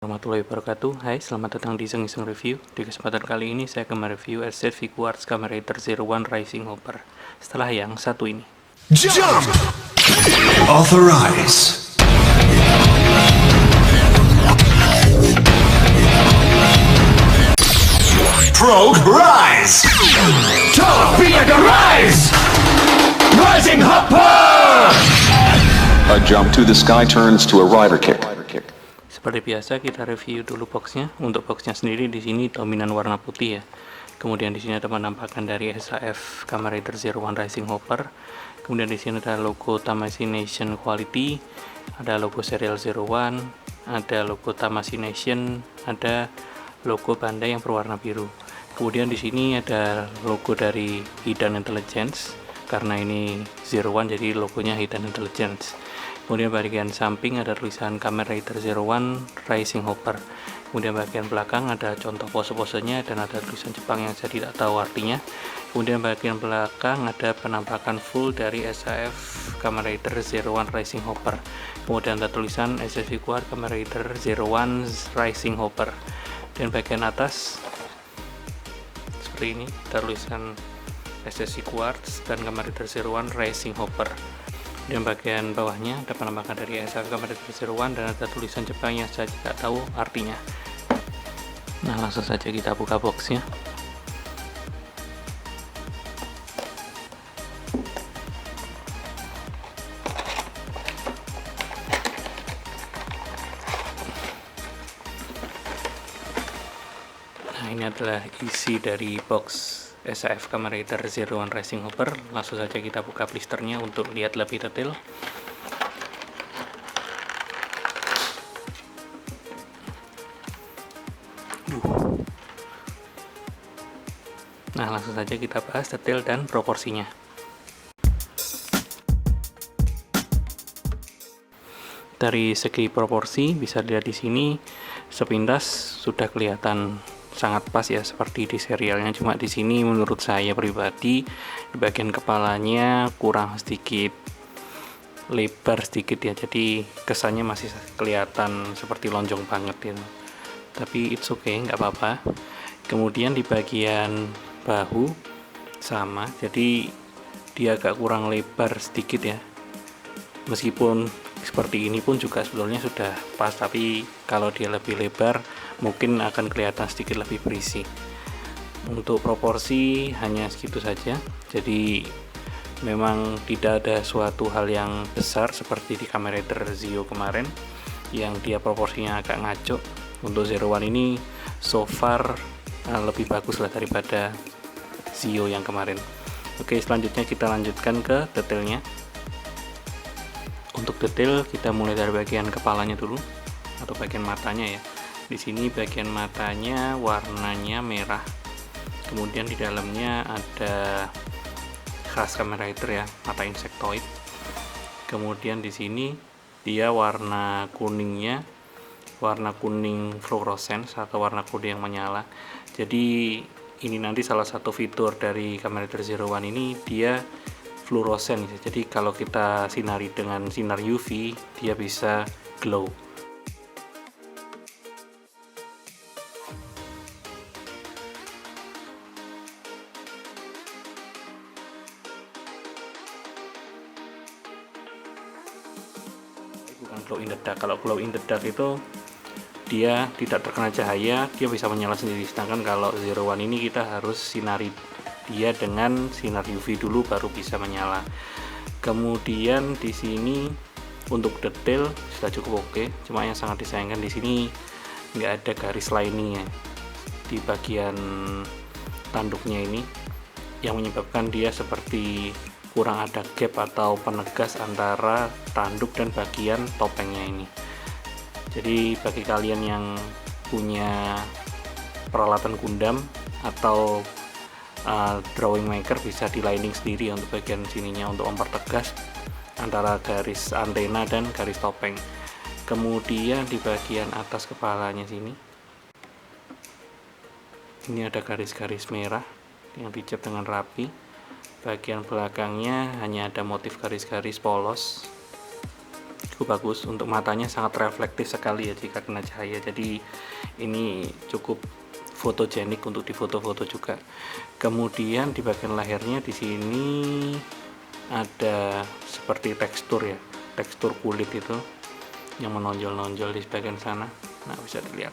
Warahmatullahi wabarakatuh. Hai, selamat datang di Iseng-Iseng Review. Di kesempatan kali ini saya akan mereview SCV Quartz Camerator 01 Rising Hopper setelah yang satu ini. Jump! Authorize. Probe rise! Torpedo rise! Rising Hopper! A jump to the sky turns to a rider kick. Seperti biasa kita review dulu boxnya. Untuk boxnya sendiri di sini dominan warna putih ya. Kemudian di sini ada penampakan dari SAF Camerator 01 Rising Hopper. Kemudian di sini ada logo Tamashii Nation Quality, ada logo serial 01, ada logo Tamashii Nation, ada logo Bandai yang berwarna biru. Kemudian di sini ada logo dari Hidden Intelligence, karena ini 01 jadi logonya Hidden Intelligence. Kemudian bagian samping ada tulisan Camerator 01 Rising Hopper. Kemudian bagian belakang ada contoh pose-posenya dan ada tulisan Jepang yang saya tidak tahu artinya. Kemudian bagian belakang ada penampakan full dari SAF Camerator 01 Rising Hopper. Kemudian ada tulisan SCV Quartz Camerator 01 Rising Hopper. Dan bagian atas seperti ini, ada tulisan SCV Quartz dan Camerator 01 Rising Hopper. Dan bagian bawahnya ada penampakan dari SAF Camerator 01 dan ada tulisan Jepang yang saya tidak tahu artinya. Nah, langsung saja kita buka boxnya. Nah, ini adalah isi dari box SAF Camerator 01 Rising Hopper. Langsung saja kita buka blisternya untuk lihat lebih detail. Nah, langsung saja kita bahas detail dan proporsinya. Dari segi proporsi bisa dilihat di sini sepintas sudah kelihatan sangat pas ya seperti di serialnya. Cuma di sini menurut saya pribadi di bagian kepalanya kurang sedikit lebar sedikit ya. Jadi kesannya masih kelihatan seperti lonjong banget ya. Tapi it's okay, nggak apa-apa. Kemudian di bagian bahu sama, jadi dia agak kurang lebar sedikit ya. Meskipun seperti ini pun juga sebetulnya sudah pas, tapi kalau dia lebih lebar mungkin akan kelihatan sedikit lebih berisi. Untuk proporsi hanya segitu saja, jadi memang tidak ada suatu hal yang besar seperti di Camerator Zio kemarin yang dia proporsinya agak ngaco. Untuk 01 ini so far lebih bagus lah daripada Zio yang kemarin. Oke, selanjutnya kita lanjutkan ke detailnya. Untuk detail kita mulai dari bagian kepalanya dulu atau bagian matanya ya. Di sini bagian matanya warnanya merah. Kemudian di dalamnya ada khas Camerator ya, mata insektoid. Kemudian di sini dia warna kuningnya warna kuning fluorescence atau warna kuning yang menyala. Jadi ini nanti salah satu fitur dari Camerator 01 ini, dia fluorescent. Jadi kalau kita sinari dengan sinar UV, dia bisa glow. Bukan glow in the dark. Kalau glow in the dark itu dia tidak terkena cahaya, dia bisa menyala sendiri. Sedangkan kalau 01 ini kita harus sinari dia dengan sinar UV dulu baru bisa menyala. Kemudian di sini untuk detail sudah cukup oke. Cuma yang sangat disayangkan di sini nggak ada garis liningnya di bagian tanduknya ini, yang menyebabkan dia seperti kurang ada gap atau penegas antara tanduk dan bagian topengnya ini. Jadi bagi kalian yang punya peralatan gundam atau drawing maker bisa di lining sendiri untuk bagian sininya untuk mempertegas antara garis antena dan garis topeng. Kemudian di bagian atas kepalanya sini ini ada garis-garis merah yang dicat dengan rapi. Bagian belakangnya hanya ada motif garis-garis polos cukup bagus. Untuk matanya sangat reflektif sekali ya jika kena cahaya, jadi ini cukup fotogenik untuk difoto-foto juga. Kemudian di bagian lehernya di sini ada seperti tekstur ya, tekstur kulit itu yang menonjol-nonjol di bagian sana. Nah, bisa dilihat.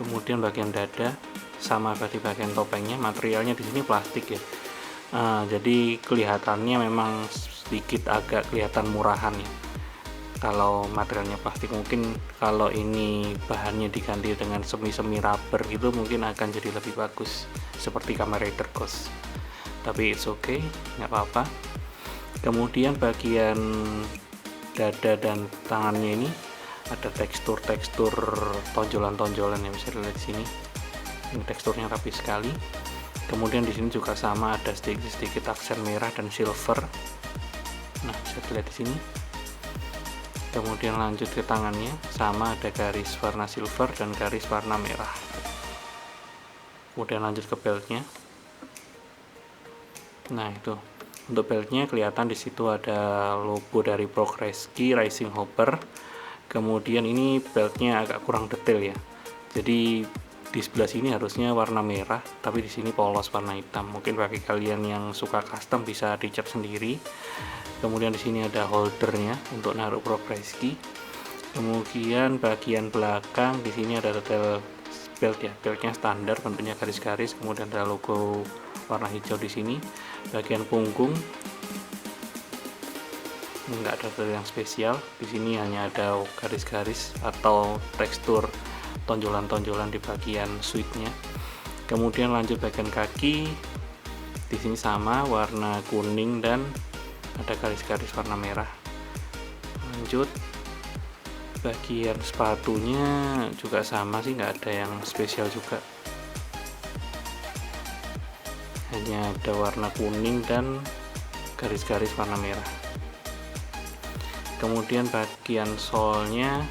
Kemudian bagian dada sama di bagian topengnya, materialnya di sini plastik ya. Jadi kelihatannya memang sedikit agak kelihatan murahan ya. Kalau materialnya plastik, mungkin kalau ini bahannya diganti dengan semi-semi rubber gitu mungkin akan jadi lebih bagus seperti Kamen Rider Ghost. Tapi it's okay, nggak apa-apa. Kemudian bagian dada dan tangannya ini ada tekstur-tekstur tonjolan-tonjolan yang bisa dilihat di sini. Ini teksturnya rapi sekali. Kemudian di sini juga sama, ada sedikit-sedikit aksen merah dan silver. Nah, bisa dilihat di sini. Kemudian lanjut ke tangannya, sama ada garis warna silver dan garis warna merah. Kemudian lanjut ke beltnya. Nah, itu untuk beltnya kelihatan di situ ada logo dari Progresski Rising Hopper. Kemudian ini beltnya agak kurang detail ya. Jadi di sebelah sini harusnya warna merah, tapi di sini polos warna hitam. Mungkin bagi kalian yang suka custom bisa dicat sendiri. Kemudian di sini ada holdernya untuk naruh Progresski. Kemudian bagian belakang di sini ada detail belt ya, beltnya standar bentuknya garis-garis. Kemudian ada logo warna hijau di sini. Bagian punggung nggak ada detail yang spesial. Di sini hanya ada garis-garis atau tekstur tonjolan-tonjolan di bagian suitnya. Kemudian lanjut bagian kaki, di sini sama warna kuning dan ada garis-garis warna merah. Lanjut bagian sepatunya juga sama sih, nggak ada yang spesial juga, hanya ada warna kuning dan garis-garis warna merah. Kemudian bagian solnya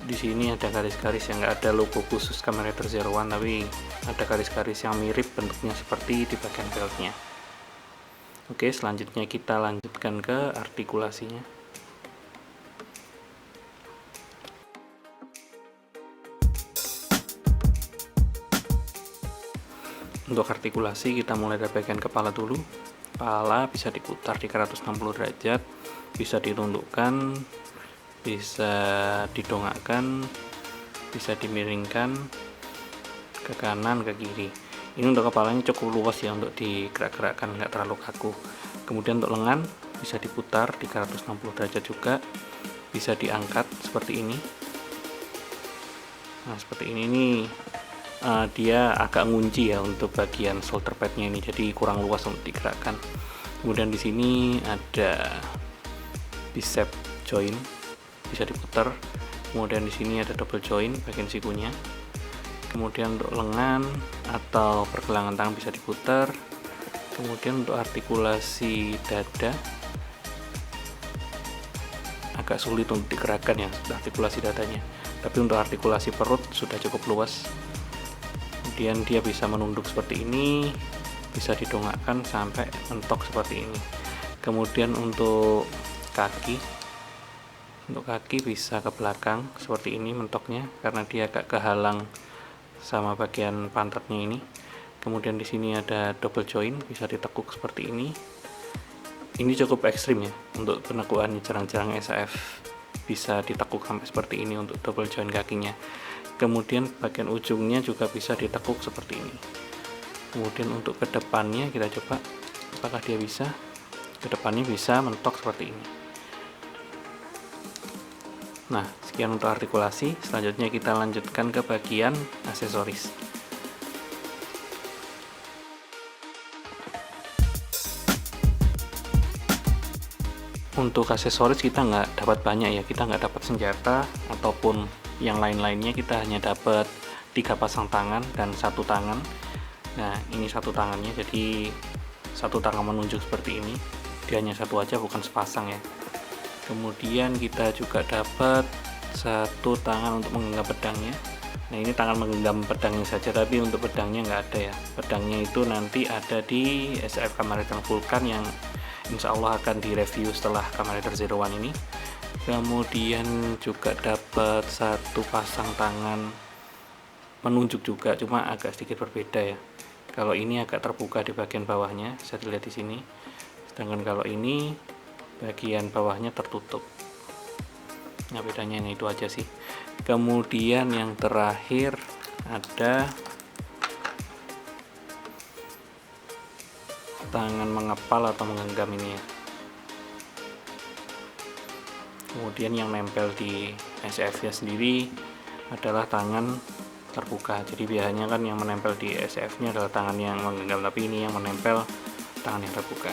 di sini ada garis-garis yang nggak ada logo khusus Kamen Rider Zero One, tapi ada garis-garis yang mirip bentuknya seperti di bagian beltnya. Oke, selanjutnya kita lanjutkan ke artikulasinya. Untuk artikulasi kita mulai dari bagian kepala dulu. Kepala bisa diputar 360 derajat, bisa dirundukkan, bisa didongakkan, bisa dimiringkan ke kanan, ke kiri. Ini untuk kepalanya cukup luas ya untuk digerak-gerakkan, nggak terlalu kaku. Kemudian untuk lengan bisa diputar 360 derajat juga, bisa diangkat seperti ini. Nah, seperti ini nih, dia agak ngunci ya untuk bagian shoulder padnya ini, jadi kurang luas untuk digerakkan. Kemudian di sini ada bicep joint, bisa diputar. Kemudian di sini ada double joint bagian sikunya. Kemudian untuk lengan atau pergelangan tangan bisa diputar. Kemudian untuk artikulasi dada agak sulit untuk digerakkan ya, artikulasi dadanya. Tapi untuk artikulasi perut sudah cukup luas. Kemudian dia bisa menunduk seperti ini, bisa didongakkan sampai mentok seperti ini. Kemudian untuk kaki bisa ke belakang seperti ini mentoknya, karena dia agak kehalang sama bagian pantatnya ini. Kemudian di sini ada double joint, bisa ditekuk seperti ini. Ini cukup ekstrim ya untuk penekuan jarang-jarang SAF, bisa ditekuk sampai seperti ini untuk double joint kakinya. Kemudian bagian ujungnya juga bisa ditekuk seperti ini. Kemudian untuk kedepannya kita coba apakah dia bisa. Kedepannya bisa mentok seperti ini. Nah, sekian untuk artikulasi. Selanjutnya kita lanjutkan ke bagian aksesoris. Untuk aksesoris kita nggak dapat banyak ya, kita nggak dapat senjata ataupun yang lain-lainnya, kita hanya dapat 3 pasang tangan dan 1 tangan. Nah, ini 1 tangannya, jadi 1 tangan menunjuk seperti ini. Dia hanya 1 aja, bukan sepasang ya. Kemudian kita juga dapat 1 tangan untuk menggenggam pedangnya. Nah, ini tangan menggenggam pedangnya saja, tapi untuk pedangnya nggak ada ya. Pedangnya itu nanti ada di SAF Kamen Rider Vulcan yang insya Allah akan direview setelah Kamen Rider Zero One ini. Kemudian juga dapat satu pasang tangan penunjuk juga, cuma agak sedikit berbeda ya. Kalau ini agak terbuka di bagian bawahnya, bisa dilihat di sini. Sedangkan kalau ini bagian bawahnya tertutup. Nah, bedanya ini itu aja sih. Kemudian yang terakhir ada tangan mengepal atau menggenggam ini ya. Kemudian yang nempel di SF-nya sendiri adalah tangan terbuka. Jadi biasanya kan yang menempel di SF-nya adalah tangan yang menggenggam, tapi ini yang menempel tangan yang terbuka.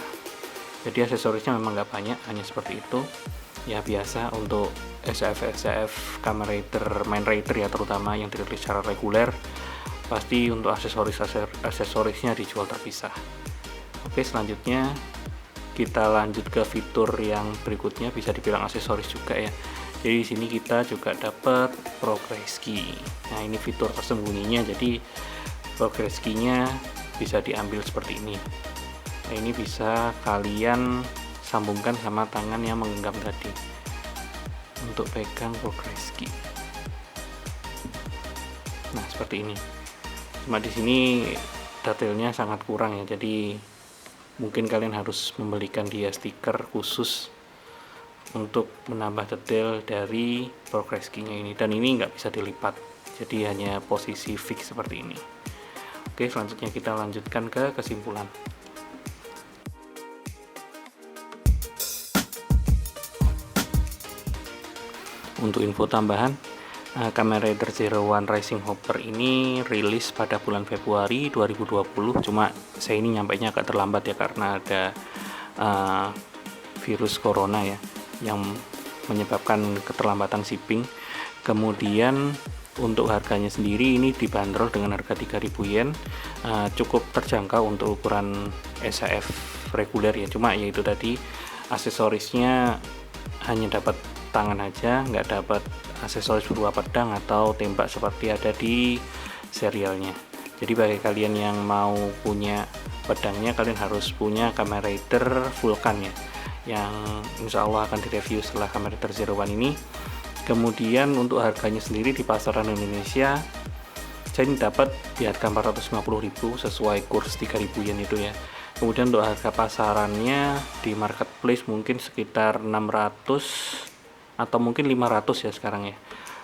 Jadi aksesorisnya memang nggak banyak, hanya seperti itu. Ya biasa untuk SF Kamen Rider, Main Rider ya terutama yang dirilis secara reguler, pasti untuk aksesorisnya dijual terpisah. Oke, selanjutnya kita lanjut ke fitur yang berikutnya, bisa dibilang aksesoris juga ya. Jadi di sini kita juga dapat progress key. Nah, ini fitur tersembunyinya. Jadi progress key-nya bisa diambil seperti ini. Nah, ini bisa kalian sambungkan sama tangan yang menggenggam tadi untuk pegang progress key. Nah, seperti ini. Cuma di sini detailnya sangat kurang ya. Jadi mungkin kalian harus membelikan dia stiker khusus untuk menambah detail dari progress key-nya ini, dan ini nggak bisa dilipat, jadi hanya posisi fix seperti ini. Oke, selanjutnya kita lanjutkan ke kesimpulan. Untuk info tambahan, Kamen Rider Zero One Rising Hopper ini rilis pada bulan Februari 2020, cuma saya ini nyampainya agak terlambat ya karena ada virus corona ya yang menyebabkan keterlambatan shipping. Kemudian untuk harganya sendiri ini dibanderol dengan harga 3.000 yen, cukup terjangkau untuk ukuran SAF reguler ya, cuma yaitu tadi aksesorisnya hanya dapat tangan aja, nggak dapat aksesoris berupa pedang atau tembak seperti ada di serialnya. Jadi bagi kalian yang mau punya pedangnya, kalian harus punya Kamen Rider Vulcan ya, yang insya Allah akan direview setelah Kamen Rider Zero One ini. Kemudian untuk harganya sendiri di pasaran Indonesia, saya ini dapat di harga 450.000 sesuai kurs 3.000 yen itu ya. Kemudian untuk harga pasarannya di marketplace mungkin sekitar 600 atau mungkin 500 ya sekarang ya,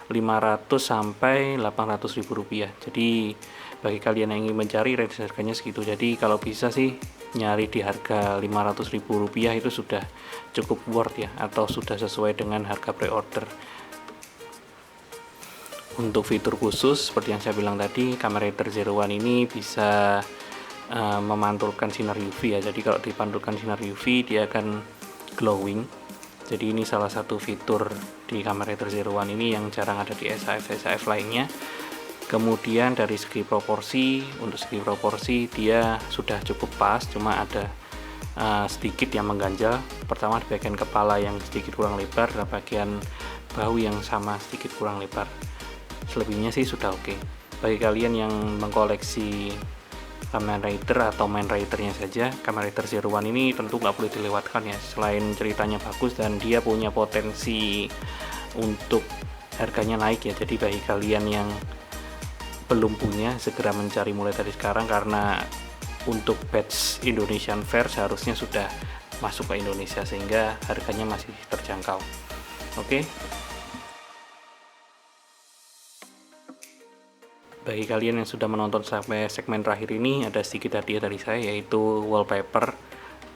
500 sampai 800.000 rupiah. Jadi bagi kalian yang ingin mencari range harganya segitu, jadi kalau bisa sih nyari di harga 500.000 rupiah itu sudah cukup worth ya, atau sudah sesuai dengan harga pre-order. Untuk fitur khusus seperti yang saya bilang tadi, Kamen Rider Zero One ini bisa memantulkan sinar UV ya. Jadi kalau dipantulkan sinar UV dia akan glowing. Jadi ini salah satu fitur di Kamen Rider Zero One ini yang jarang ada di SAF lainnya. Kemudian dari segi proporsi, untuk segi proporsi dia sudah cukup pas, cuma ada sedikit yang mengganjal. Pertama di bagian kepala yang sedikit kurang lebar, dan bagian bahu yang sama sedikit kurang lebar. Selebihnya sih sudah oke. Bagi kalian yang mengkoleksi Kamen Rider atau Main Rider-nya saja, Kamen Rider Zero One ini tentu nggak boleh dilewatkan ya. Selain ceritanya bagus dan dia punya potensi untuk harganya naik ya. Jadi bagi kalian yang belum punya, segera mencari mulai dari sekarang, karena untuk batch Indonesian Fair seharusnya sudah masuk ke Indonesia sehingga harganya masih terjangkau. Oke. Bagi kalian yang sudah menonton sampai segmen terakhir ini, ada sedikit hadiah dari saya, yaitu wallpaper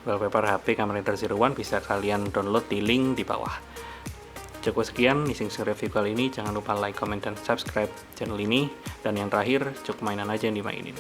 HP Kamen Rider Zero One. Bisa kalian download di link di bawah. Cukup sekian Nising review kali ini. Jangan lupa like, comment, dan subscribe channel ini. Dan yang terakhir, cukup mainan aja yang dimainin.